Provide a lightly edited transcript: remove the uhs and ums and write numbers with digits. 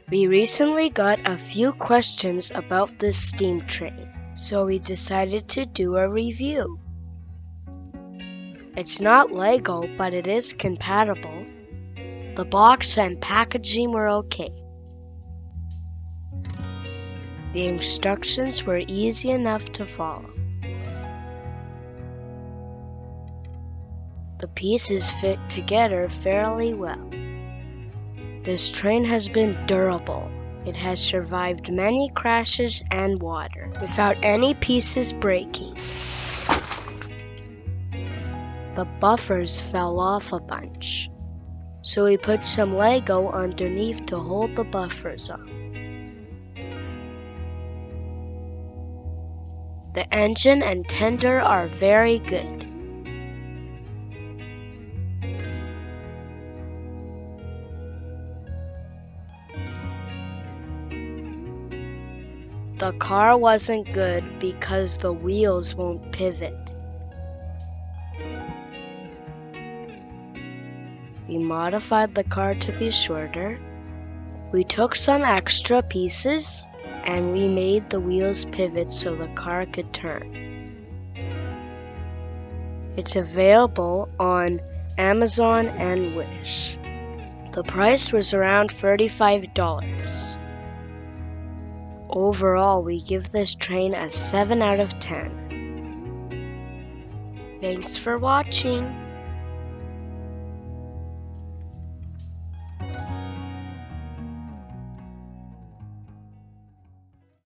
We recently got a few questions about this steam train, so we decided to do a review. It's not Lego, but it is compatible. The box and packaging were okay. The instructions were easy enough to follow. The pieces fit together fairly well. This train has been durable. It has survived many crashes and water without any pieces breaking. The buffers fell off a bunch, so we put some Lego underneath to hold the buffers up. The engine and tender are very good. The car wasn't good because the wheels won't pivot. We modified the car to be shorter. We took some extra pieces and we made the wheels pivot so the car could turn. It's available on Amazon and Wish. The price was around $35. Overall, we give this train a 7 out of 10. Thanks for watching.